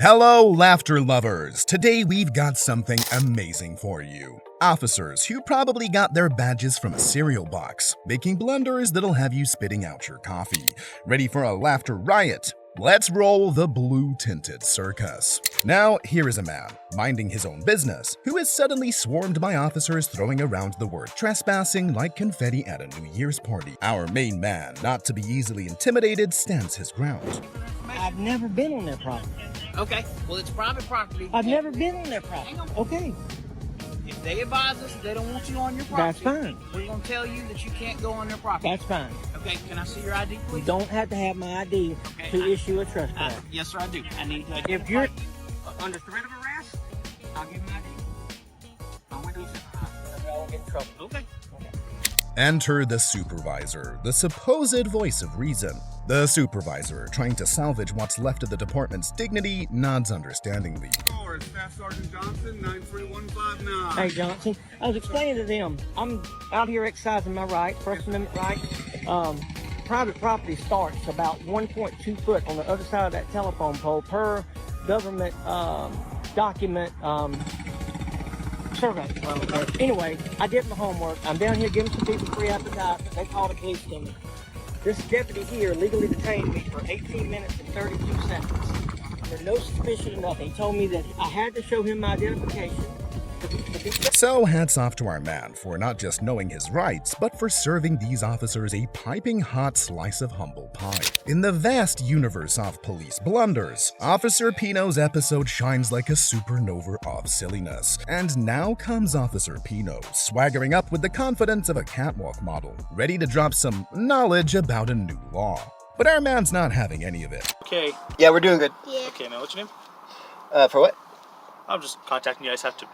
Hello, laughter lovers! Today we've got something amazing for you. Officers who probably got their badges from a cereal box, making blunders that'll have you spitting out your coffee. Ready for a laughter riot? Let's roll the blue-tinted circus. Now, here is a man, minding his own business, who is suddenly swarmed by officers throwing around the word trespassing like confetti at a New Year's party. Our main man, not to be easily intimidated, stands his ground. I've never been on their property. Okay, well, it's private property. I've never been on their property. Okay. If they advise us they don't want you on your property, That's fine. We're going to tell you that you can't go on their property. That's fine. Okay, can I see your ID, please? You don't have to have my ID to issue a trespass. Yes, sir, I do. I need to If you're under threat of arrest, I'll give you my ID. My window's I won't get in trouble. Okay. Enter the supervisor, the supposed voice of reason. The supervisor, trying to salvage what's left of the department's dignity, nods understandingly. Staff Sergeant Johnson, 93159. Hey, Johnson, I was explaining to them, I'm out here exercising my right, First Amendment right. Private property starts about 1.2 foot on the other side of that telephone pole per government document survey. Anyway, I did my homework. I'm down here giving some people free advertisement. They called the police to me. This deputy here legally detained me for 18 minutes and 32 seconds. For no suspicion of nothing. He told me that I had to show him my identification. So hats off to our man for not just knowing his rights, but for serving these officers a piping hot slice of humble pie. In the vast universe of police blunders, Officer Pino's episode shines like a supernova of silliness. And now comes Officer Pino, swaggering up with the confidence of a catwalk model, ready to drop some knowledge about a new law. But our man's not having any of it. Okay. Yeah, we're doing good. Yeah. Okay, man, what's your name? For what? I'm just contacting you. I just have to.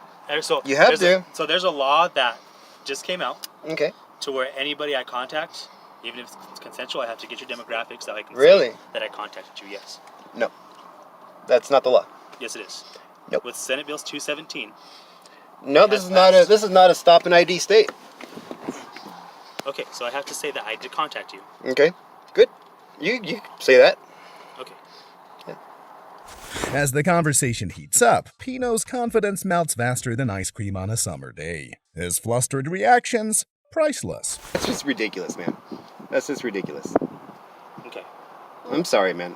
So You have to. So there's a law that just came out Okay. to where anybody I contact, even if it's consensual, I have to get your demographics that I can Really? say that I contacted you. Yes. No. That's not the law. Yes, it is. Nope. With Senate Bill 217. No, this is not a stop and ID state. Okay, so I have to say that I did contact you. Okay. Good. You say that. Okay. As the conversation heats up, Pino's confidence melts faster than ice cream on a summer day. His flustered reactions, priceless. That's just ridiculous, man. That's just ridiculous. Okay. I'm sorry, man.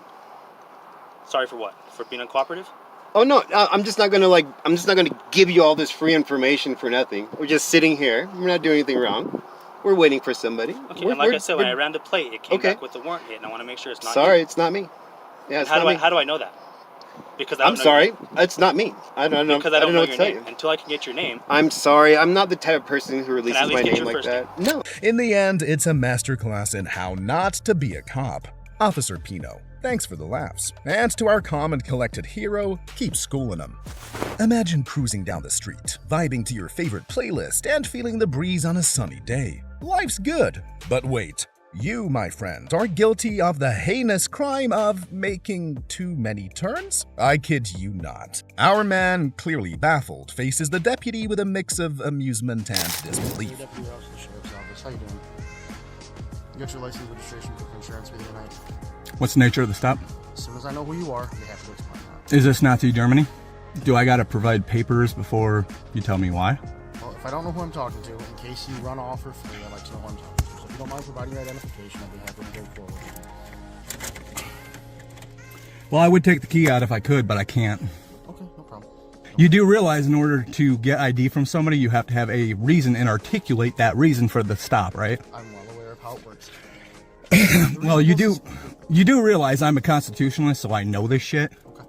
Sorry for what? For being uncooperative? Oh no, I'm just not gonna give you all this free information for nothing. We're just sitting here. We're not doing anything wrong. We're waiting for somebody. Okay, and like I said, when I ran the plate, it came back with the warrant hit, and I want to make sure it's not Sorry, you. it's not me. Yeah, it's How not me. do I know that? Because I don't I'm know sorry, your name. it's not me. I don't know. Because I don't know what your to tell name. you. Until I can get your name. I'm sorry. I'm not the type of person who releases Can I at my least get name your like first that. No. In the end, it's a masterclass in how not to be a cop. Officer Pino, thanks for the laughs. And to our calm and collected hero, keep schooling him. Imagine cruising down the street, vibing to your favorite playlist, and feeling the breeze on a sunny day. Life's good. But wait. You, my friend, are guilty of the heinous crime of making too many turns? I kid you not. Our man, clearly baffled, faces the deputy with a mix of amusement and disbelief. Deputy Rouse of the Sheriff's Office. How you doing? You got your license registration for insurance with you tonight? What's the nature of the stop? As soon as I know who you are, you have to explain that. Is this Nazi Germany? Do I gotta provide papers before you tell me why? Well, if I don't know who I'm talking to, in case you run off or flee, I'd like to know who I'm talking to. So if you don't mind providing your identification, I'll be happy to go forward. Well, I would take the key out if I could, but I can't. Okay, no problem. You do realize in order to get ID from somebody, you have to have a reason and articulate that reason for the stop, right? I'm well aware of how it works. Well, you do realize I'm a constitutionalist, so I know this shit. Okay.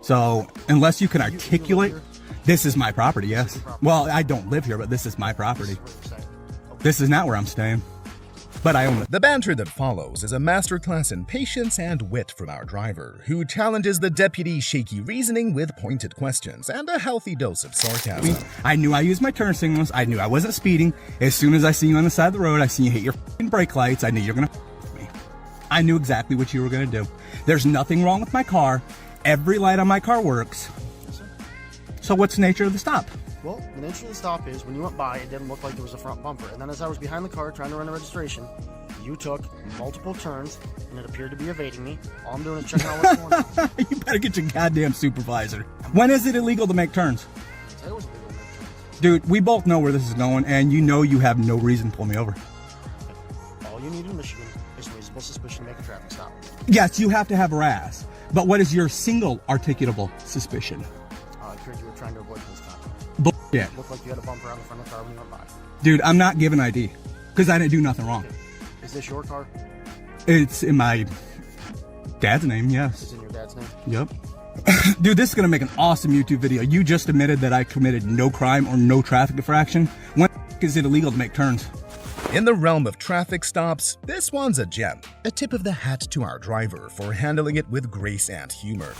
So, unless you can articulate, live here? this is my property, yes. Well, I don't live here, but this is my property. This is not where I'm staying, but I own it. The banter that follows is a masterclass in patience and wit from our driver, who challenges the deputy's shaky reasoning with pointed questions and a healthy dose of sarcasm. I knew I used my turn signals. I knew I wasn't speeding. As soon as I see you on the side of the road, I see you hit your f***ing brake lights. I knew you were gonna f*** with me. I knew exactly what you were gonna do. There's nothing wrong with my car. Every light on my car works. So what's the nature of the stop? Well, the nature of the stop is when you went by, it didn't look like there was a front bumper. And then as I was behind the car trying to run a registration, You took multiple turns, and it appeared to be evading me. All I'm doing is checking out what's going on. You better get your goddamn supervisor. When is it illegal to make turns? It was illegal to make turns. Dude, we both know where this is going, and you know you have no reason to pull me over. All you need in Michigan is reasonable suspicion to make a traffic stop. Yes, you have to have RAS. But what is your single articulable suspicion? I heard you were trying to avoid this contact. Bullshit. Looked like you had a bumper on the front of the car when you went by. Dude, I'm not giving ID. Because I didn't do nothing wrong. Is this your car? It's in my dad's name, yes. It's in your dad's name? Yep. Dude, this is going to make an awesome YouTube video. You just admitted that I committed no crime or no traffic infraction. When is it illegal to make turns? In the realm of traffic stops, this one's a gem. A tip of the hat to our driver for handling it with grace and humor.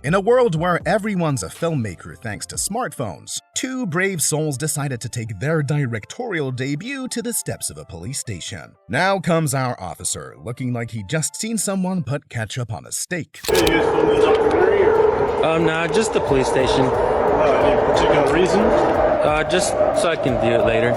In a world where everyone's a filmmaker thanks to smartphones, two brave souls decided to take their directorial debut to the steps of a police station. Now comes our officer, looking like he just seen someone put ketchup on a steak. Nah, just the police station. Any particular reason? Just so I can view it later.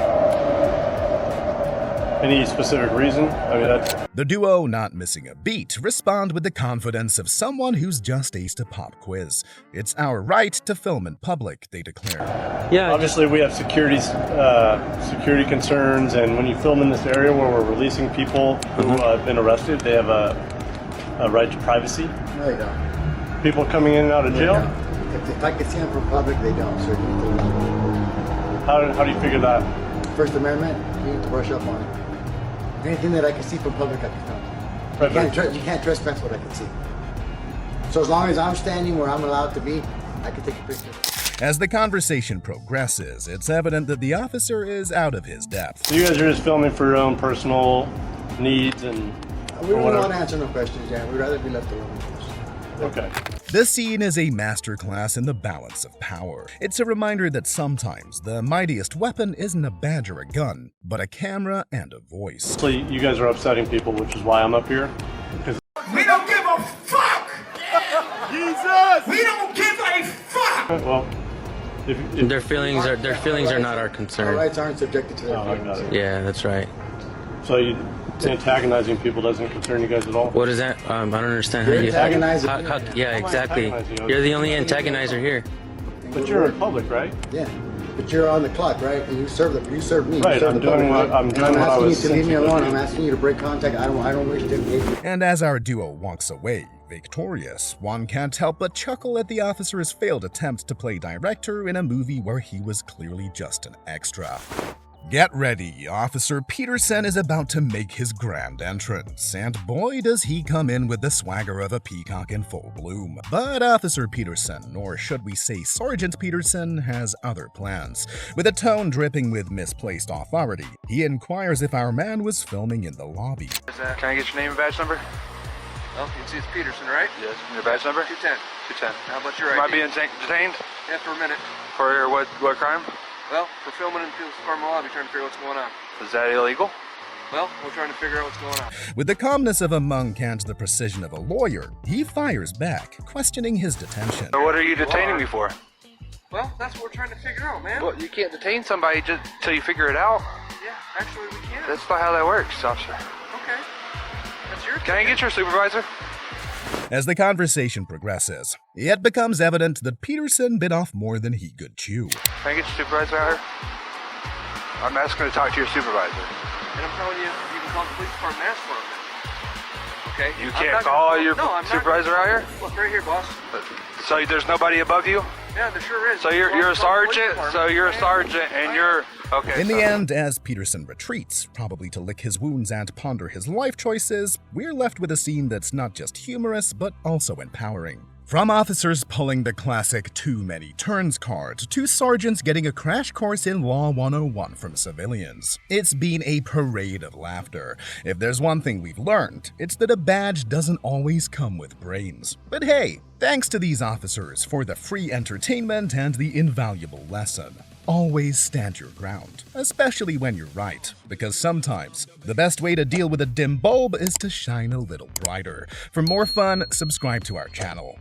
Any specific reason? I mean, that's... The duo, not missing a beat, respond with the confidence of someone who's just aced a pop quiz. It's our right to film in public, they declare. Yeah. Obviously, we have security concerns, and when you film in this area where we're releasing people who have been arrested, they have a right to privacy. No, they don't. People coming in and out of jail? If I could see them from public, they don't, sir. How do you figure that? First Amendment, you need to brush up on it. Anything that I can see from public, I can film. Right, You can't trespass what I can see. So as long as I'm standing where I'm allowed to be, I can take a picture. As the conversation progresses, it's evident that the officer is out of his depth. So you guys are just filming for your own personal needs and We don't want to answer no questions, Jan. We'd rather be left alone. Okay. This scene is a masterclass in the balance of power. It's a reminder that sometimes the mightiest weapon isn't a badge or a gun, but a camera and a voice. So you guys are upsetting people, which is why I'm up here. Because We don't give a fuck! Jesus! We don't give a fuck! Well, if Their feelings are not our concern. Our rights aren't subjected to their I got feelings. it. Yeah, that's right. So antagonizing people doesn't concern you guys at all? What is that? I don't understand You're how you. antagonizing. Yeah, exactly. antagonizing you? You're the only antagonizer here. But you're in public, right? Yeah. But you're on the clock, right? And you serve them. You serve me. Right, You serve I'm the public, doing what- right? I'm And doing what I asking was you to leave me sent to alone. do. I'm asking you to break contact. I don't wish to engage. And as our duo walks away, victorious, one can't help but chuckle at the officer's failed attempt to play director in a movie where he was clearly just an extra. Get ready, Officer Peterson is about to make his grand entrance, and boy does he come in with the swagger of a peacock in full bloom. But Officer Peterson, or should we say Sergeant Peterson, has other plans. With a tone dripping with misplaced authority, he inquires if our man was filming in the lobby. Can I get your name and badge number? Well, you can see it's Peterson, right? Yes. And your badge number? 210. 210. How about your Am I ID? being detained? Yeah, for a minute. For what crime? Well, we're filming in people's apartment lobby trying to figure out what's going on. Is that illegal? Well, we're trying to figure out what's going on. With the calmness of a monk and the precision of a lawyer, he fires back, questioning his detention. So what are you detaining me for? Well, that's what we're trying to figure out, man. Well, you can't detain somebody just till you figure it out. Yeah, actually we can. That's not how that works, officer. Okay. That's your Can I get your supervisor? As the conversation progresses, it becomes evident that Peterson bit off more than he could chew. Can I get your supervisor out here? I'm asking to talk to your supervisor. And I'm telling you, you can call the police department and ask for him. Okay? You I'm can't not call gonna- your No, I'm not supervisor gonna- out here? Look, right here, boss. So there's nobody above you? Yeah, there sure is. So you're a Call the police sergeant? department. So you're a sergeant and you're... Okay. In the so- end, as Peterson retreats, probably to lick his wounds and ponder his life choices, we're left with a scene that's not just humorous, but also empowering. From officers pulling the classic too many turns card to sergeants getting a crash course in Law 101 from civilians, it's been a parade of laughter. If there's one thing we've learned, it's that a badge doesn't always come with brains. But hey, thanks to these officers for the free entertainment and the invaluable lesson. Always stand your ground, especially when you're right, because sometimes the best way to deal with a dim bulb is to shine a little brighter. For more fun, subscribe to our channel.